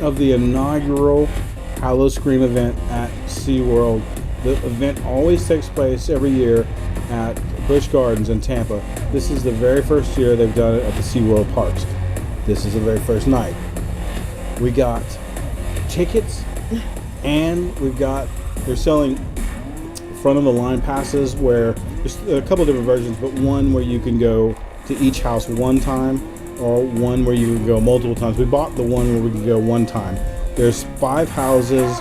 of the inaugural howl-o-scream event at Seaworld. The event always takes place every year at Busch Gardens in Tampa. This is the very first year they've done it at the SeaWorld parks. This is the very first night. We got tickets, and they're selling front of the line passes where there's a couple different versions, but one where you can go to each house one time, or one where you can go multiple times. We bought the one where we can go one time. There's 5 houses,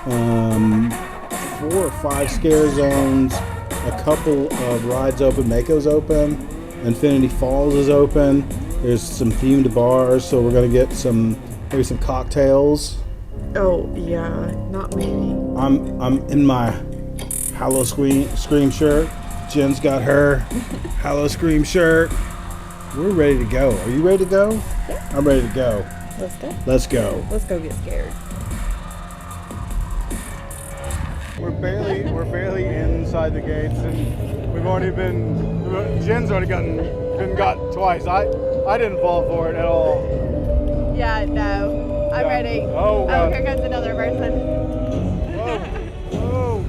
4 or 5 scare zones, a couple of rides open. Mako's open, Infinity Falls is open. There's some themed bars, so we're gonna get maybe some cocktails. Oh yeah, not me. I'm in my howl-o-scream shirt. Jen's got her howl-o-scream shirt. We're ready to go. Are you ready to go? Yeah. I'm ready to go. Let's go. Let's go. Let's go get scared. We're barely inside the gates, and we've already Jen's already been got twice. I didn't fall for it at all. Yeah, no. I'm ready. Oh, here comes another person. Whoa.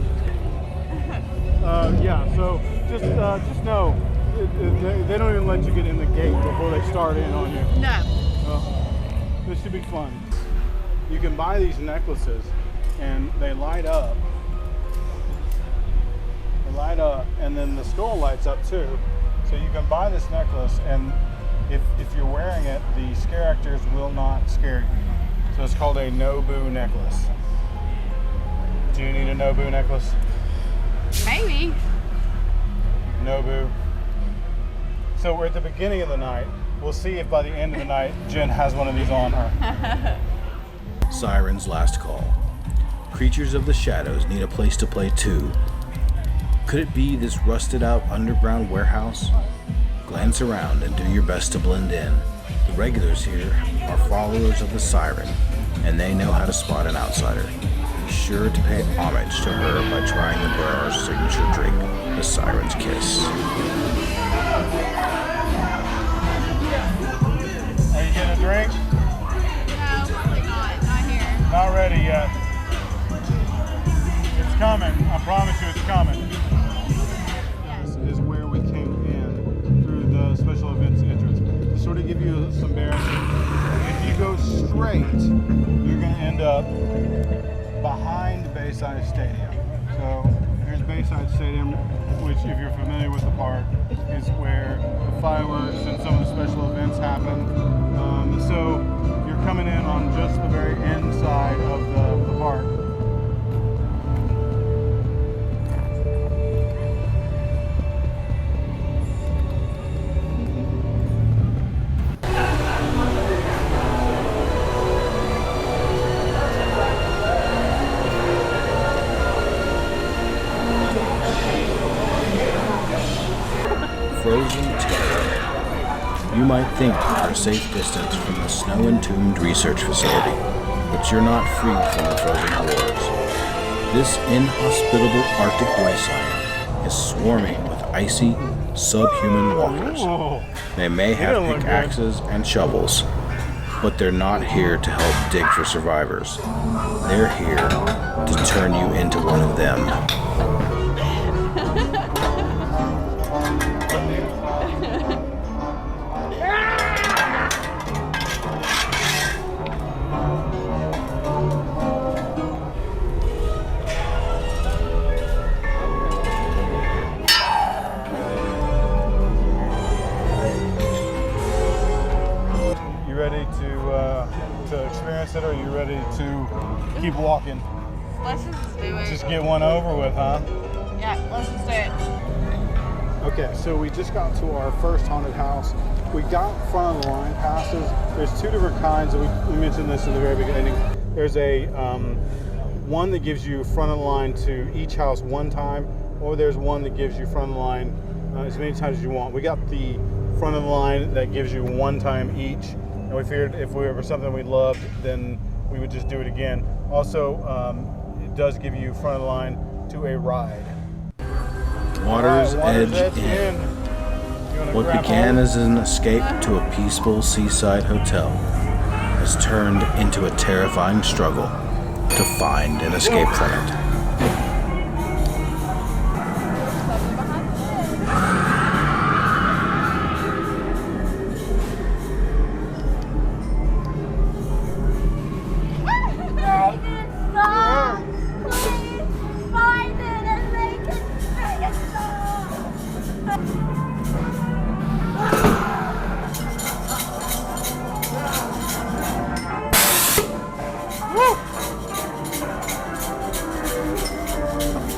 Yeah, so just know they don't even let you get in the gate before they start in on you. No. This should be fun. You can buy these necklaces, and they light up. And then the skull lights up too. So you can buy this necklace, and if you're wearing it, the scare actors will not scare you. So it's called a no-boo necklace. Do you need a no-boo necklace? Maybe. No-boo. So we're at the beginning of the night. We'll see if by the end of the night, Jen has one of these on her. Sirens' last call. Creatures of the shadows need a place to play too. Could it be this rusted out underground warehouse? Glance around and do your best to blend in. The regulars here are followers of the siren, and they know how to spot an outsider. Be sure to pay homage to her by trying the bar's signature drink, the Siren's Kiss. Are you getting a drink? No, probably not. Not here. Not ready yet. It's coming. I promise you it's coming. This is where we came in through the special events entrance. To sort of give you some bearings, if you go straight, you're going to end up behind Bayside Stadium. So here's Bayside Stadium, which, if you're familiar with the park, is where the fireworks and some of the special events happen. So you're coming in on just the very inside of the park. Frozen terror. You might think you're a safe distance from the snow-entombed research facility, but you're not free from the frozen horrors. This inhospitable Arctic wasteland is swarming with icy, subhuman walkers. They may have pickaxes and shovels, but they're not here to help dig for survivors. They're here to turn you into one of them. To experience it, or are you ready to keep walking? Let's just do it. Just get one over with, huh? Yeah, let's just do it. Okay, so we just got to our first haunted house. We got front of the line passes. There's 2 different kinds. We mentioned this in the very beginning. There's a one that gives you front of the line to each house one time, or there's one that gives you front of the line as many times as you want. We got the front of the line that gives you one time each. And we figured if we were something we loved, then we would just do it again. Also, it does give you front of the line to a ride. Water's Edge Inn. What began as an escape to a peaceful seaside hotel has turned into a terrifying struggle to find an escape from it.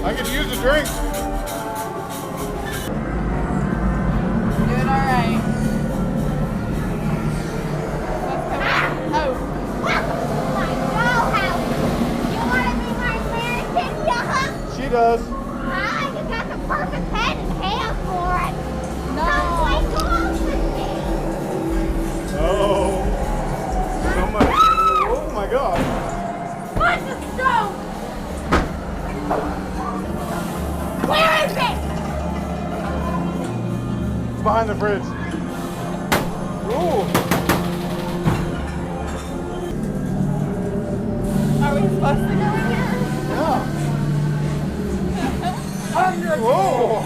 I could use a drink. Doing all right. Oh. She does. You got the perfect head and hair for it. No. Oh. Somebody. Oh my God. What's the stove? Where is it? It's behind the fridge. Ooh. Are we supposed to go in here? Yeah. Whoa.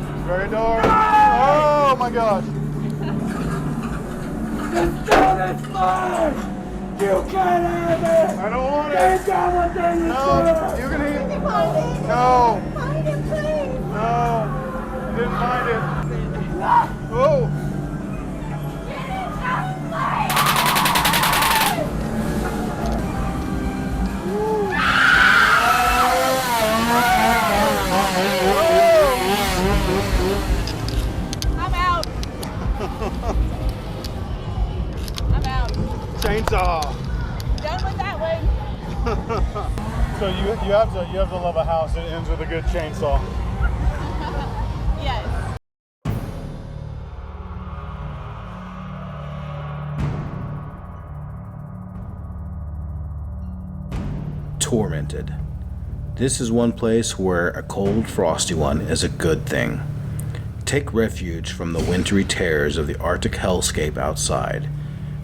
It's very dark. Oh my gosh. You can't have it! I don't want They it. got what they No, deserve! you can eat. Find it. No, Find it, please. no. You didn't find it. Oh. Get it out, please. I'm out. I'm out. Chainsaw. Done with that one. So you have to love a house that ends with a good chainsaw. Yes. Tormented. This is one place where a cold, frosty one is a good thing. Take refuge from the wintry terrors of the Arctic hellscape outside,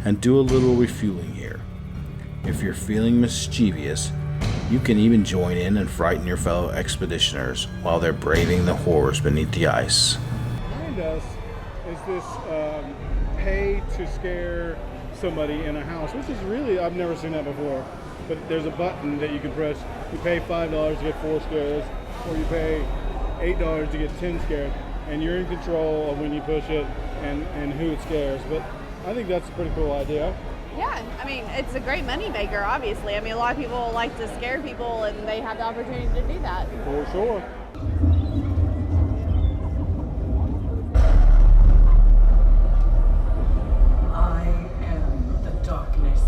and do a little refueling here. If you're feeling mischievous, you can even join in and frighten your fellow expeditioners while they're braving the horrors beneath the ice. Behind us is this pay to scare somebody in a house, which is really, I've never seen that before. But there's a button that you can press. You pay $5 to get 4 scares, or you pay $8 to get 10 scared, and you're in control of when you push it and who it scares. But I think that's a pretty cool idea. Yeah, I mean, it's a great money maker, obviously. I mean, a lot of people like to scare people, and they have the opportunity to do that. For sure. I am the darkness.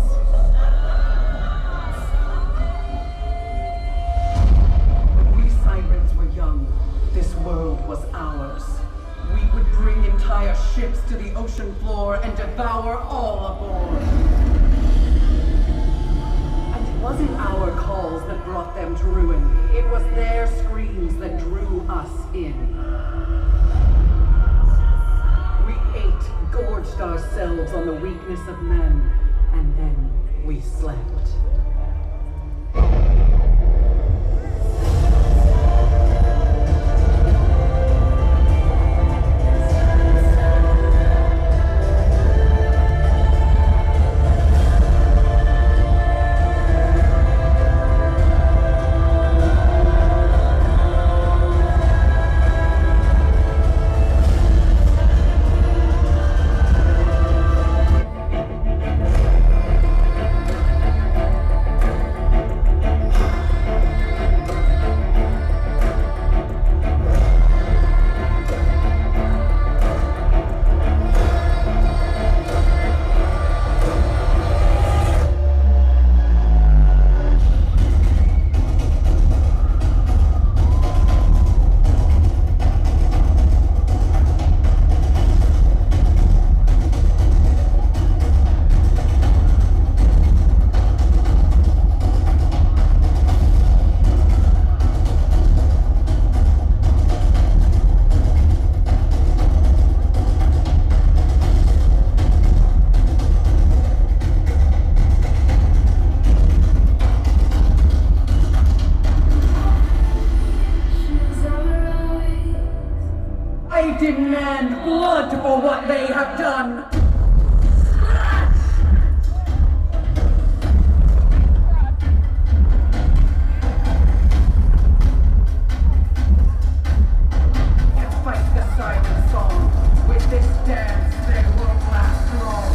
When we sirens were young, this world was ours. We would bring entire ships to the ocean floor and devour all aboard. And it wasn't our calls that brought them to ruin. It was their screams that drew us in. We ate, gorged ourselves on the weakness of men, and then we slept. have done. Fight the siren song. With this dance, they won't last long.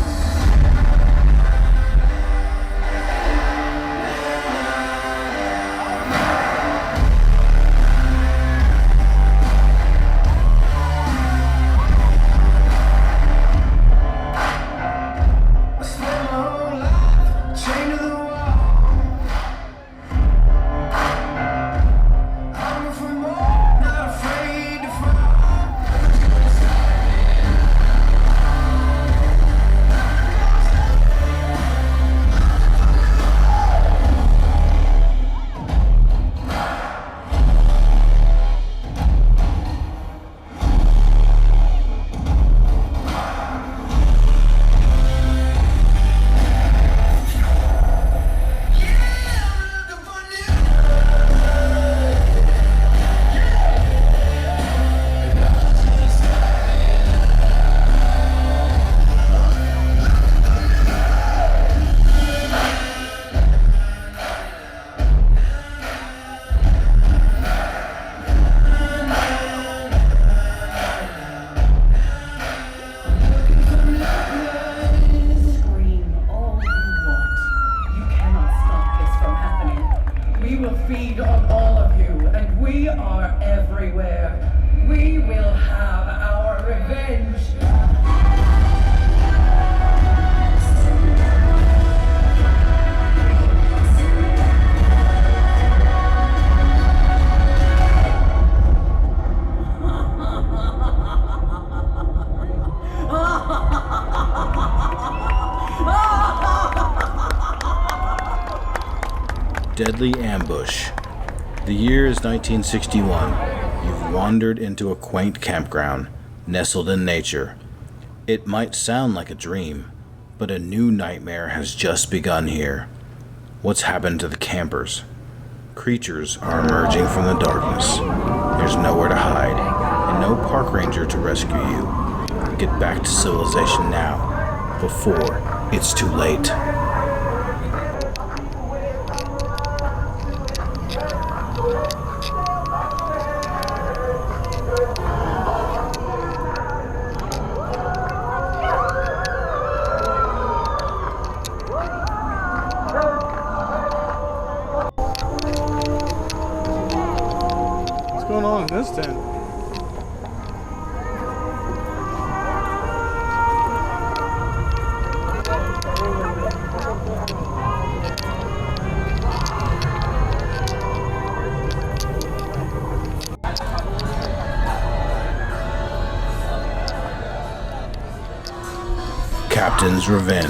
Feed on all of you, and we are everywhere. We will have our revenge. Deadly ambush. The year is 1961. You've wandered into a quaint campground, nestled in nature. It might sound like a dream, but a new nightmare has just begun here. What's happened to the campers? Creatures are emerging from the darkness. There's nowhere to hide, and no park ranger to rescue you. Get back to civilization now, before it's too late. What's going on in this tent? Captain's Revenge.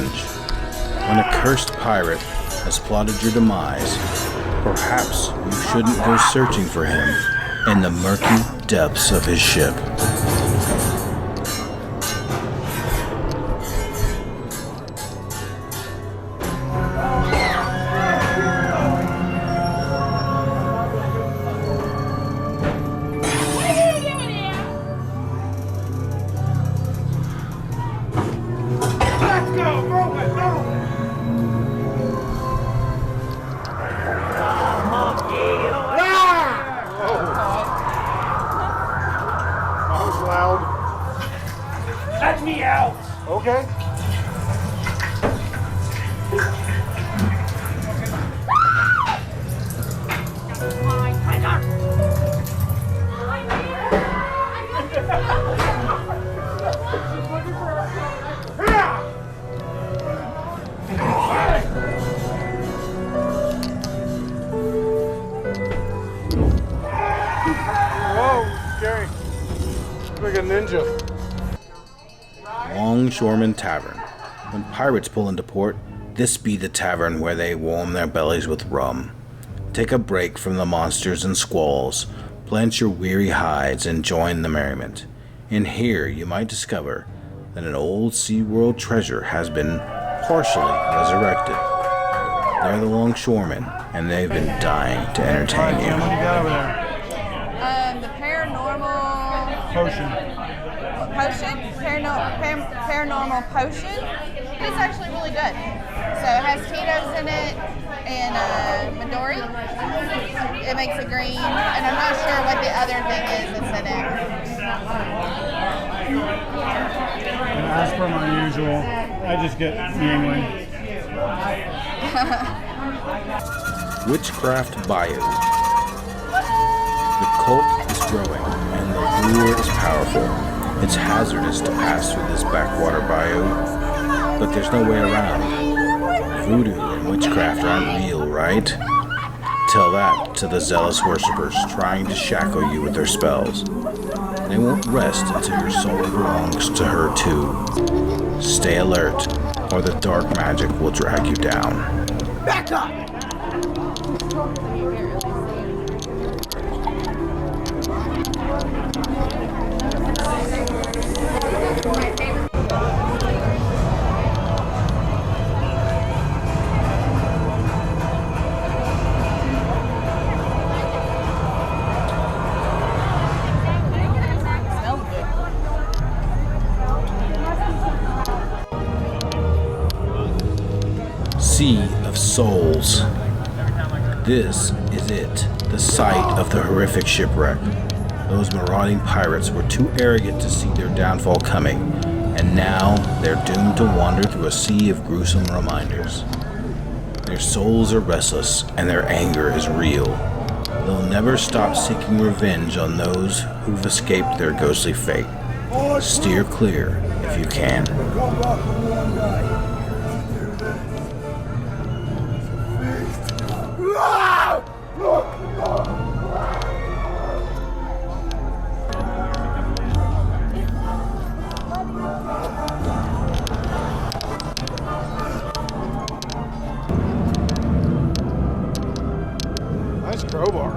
When a cursed pirate has plotted your demise, perhaps you shouldn't go searching for him in the murky depths of his ship. Let me out! Okay. Whoa, scary. Like a ninja. Longshoreman Tavern. When pirates pull into port, this be the tavern where they warm their bellies with rum. Take a break from the monsters and squalls, plant your weary hides, and join the merriment. In here you might discover that an old Seaworld treasure has been partially resurrected. They're the longshoremen, and they've been dying to entertain What do you you. got over there? The paranormal Potion. potion. paranormal potion. It's actually really good. So it has Tito's in it and Midori. It makes it green, and I'm not sure what the other thing is that's in it. And as per my usual, I just get Yingling. Witchcraft Bayou. The cult is growing, and the lure is powerful. It's hazardous to pass through this backwater bayou, but there's no way around. Voodoo and witchcraft aren't real, right? Tell that to the zealous worshippers trying to shackle you with their spells. They won't rest until your soul belongs to her too. Stay alert, or the dark magic will drag you down. Back up! Sea of Souls. This is it, the site of the horrific shipwreck. Those marauding pirates were too arrogant to see their downfall coming, and now they're doomed to wander through a sea of gruesome reminders. Their souls are restless, and their anger is real. They'll never stop seeking revenge on those who've escaped their ghostly fate. Steer clear if you can. Nice crowbar.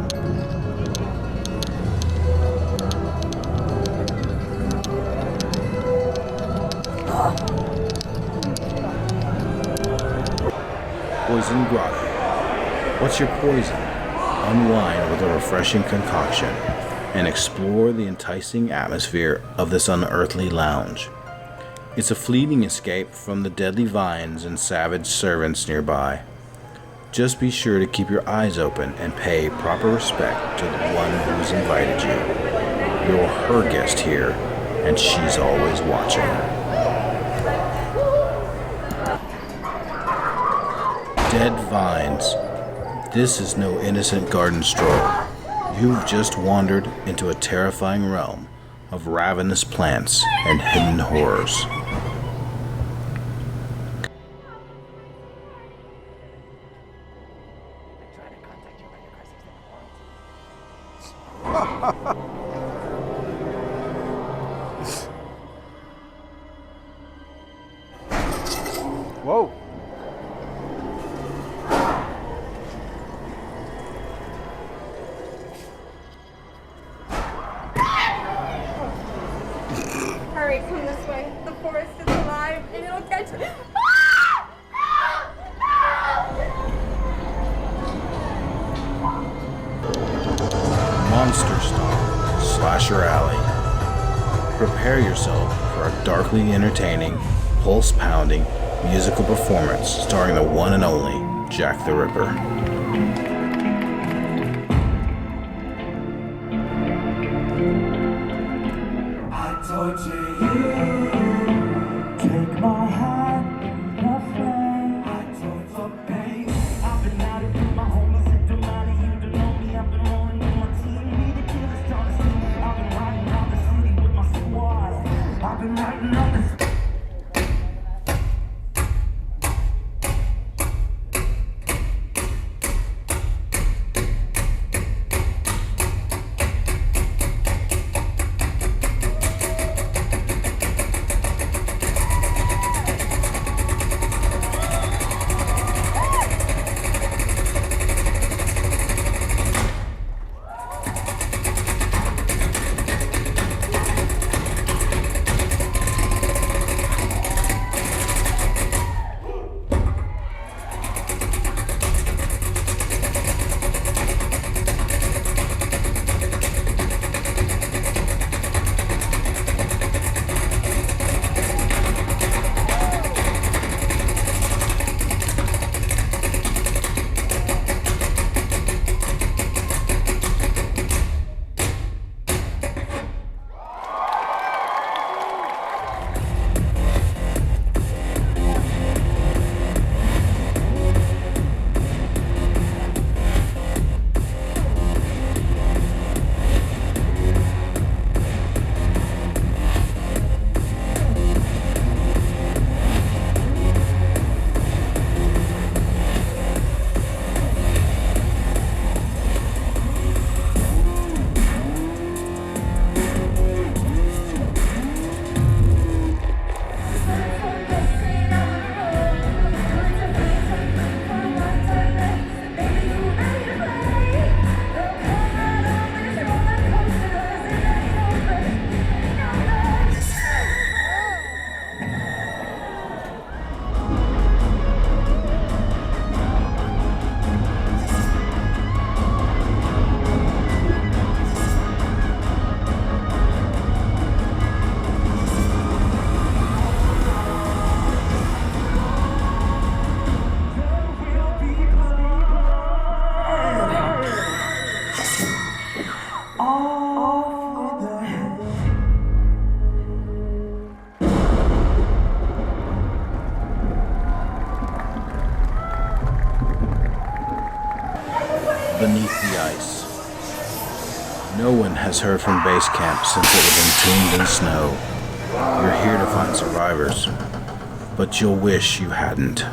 Poison Grotto. What's your poison? Unwind with a refreshing concoction and explore the enticing atmosphere of this unearthly lounge. It's a fleeting escape from the deadly vines and savage servants nearby. Just be sure to keep your eyes open and pay proper respect to the one who's invited you. You're her guest here, and she's always watching. Dead vines. This is no innocent garden stroll. You've just wandered into a terrifying realm of ravenous plants and hidden horrors. Whoa. Hurry, come this way. The forest is alive and it'll catch you. Monster Stomp, Slasher Alley. Prepare yourself for a darkly entertaining, pulse-pounding musical performance starring the one and only Jack the Ripper. I torture you. Take my hand in the flame. I torture for pain. I've been out of my home. I said, don't matter, you don't know me. I've been rolling with my team. Need to kill this Jonathan. I've been riding around the city with my squad. I've been riding up the has heard from base camp since it was entombed in snow. You're here to find survivors, but you'll wish you hadn't.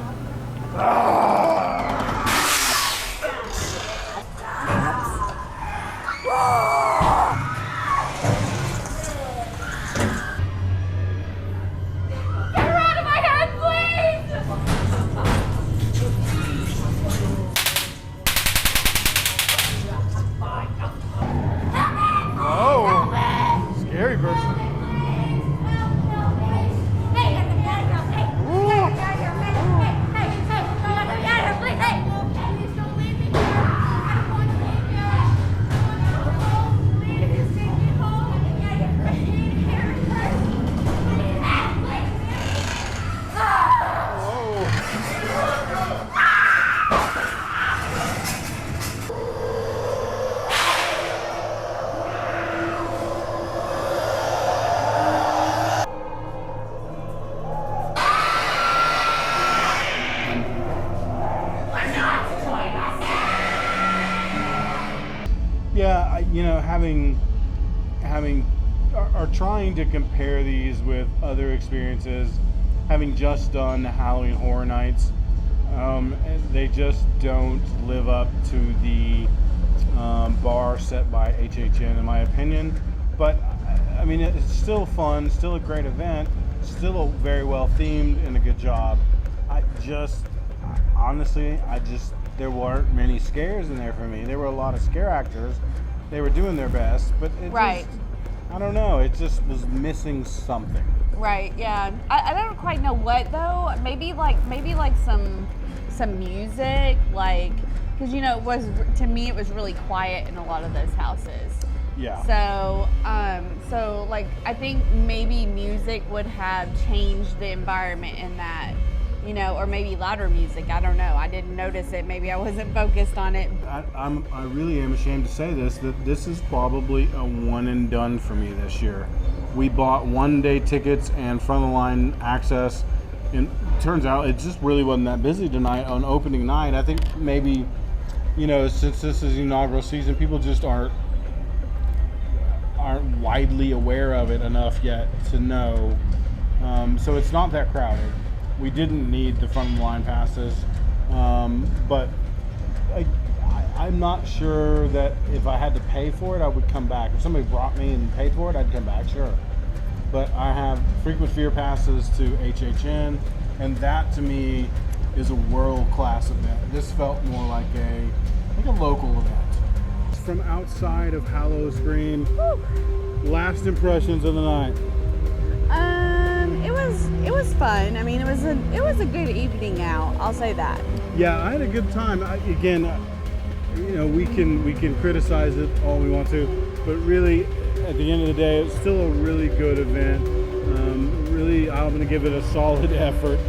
Scary person. Yeah, you know, having are trying to compare these with other experiences, having just done Halloween Horror Nights, they just don't live up to the bar set by HHN, in my opinion. But I mean, it's still fun, still a great event, still a very well themed and a good job. Honestly, there weren't many scares in there for me. There were a lot of scare actors. They were doing their best, but I don't know, it just was missing something. Right, yeah. I don't quite know what though. Maybe like some music, like, because you know, to me it was really quiet in a lot of those houses. Yeah. So like I think maybe music would have changed the environment in that, you know, or maybe louder music. I don't know. I didn't notice it. Maybe I wasn't focused on it. I really am ashamed to say this, that this is probably a one and done for me this year. We bought 1-day tickets and front of the line access, and it turns out it just really wasn't that busy tonight on opening night. I think maybe, you know, since this is the inaugural season, people just aren't widely aware of it enough yet to know. So it's not that crowded. We didn't need the front of the line passes, but I'm not sure that if I had to pay for it, I would come back. If somebody brought me and paid for it, I'd come back, sure. But I have frequent fear passes to HHN, and that to me is a world-class event. This felt more like a local event. From outside of howl-o-scream, last impressions of the night. It was fun. I mean, it was a good evening out. I'll say that. Yeah, I had a good time. You know, we can criticize it all we want to, but really, at the end of the day, it's still a really good event. Really, I'm going to give it a solid effort,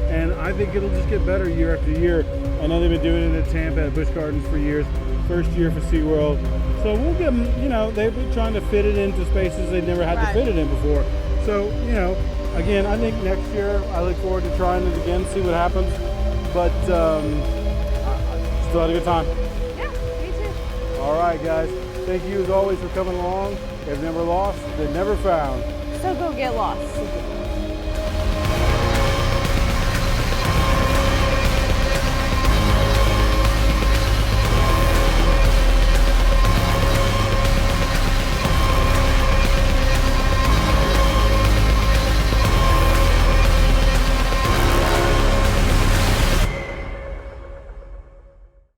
and I think it'll just get better year after year. I know they've been doing it in Tampa at Busch Gardens for years. First year for SeaWorld, so we'll give them. You know, they've been trying to fit it into spaces they never had to fit it in before. So, you know, again, I think next year I look forward to trying it again, see what happens. But I still had a good time. Yeah, me too. All right, guys. Thank you as always for coming along. They've never lost. They've never found. So go get lost.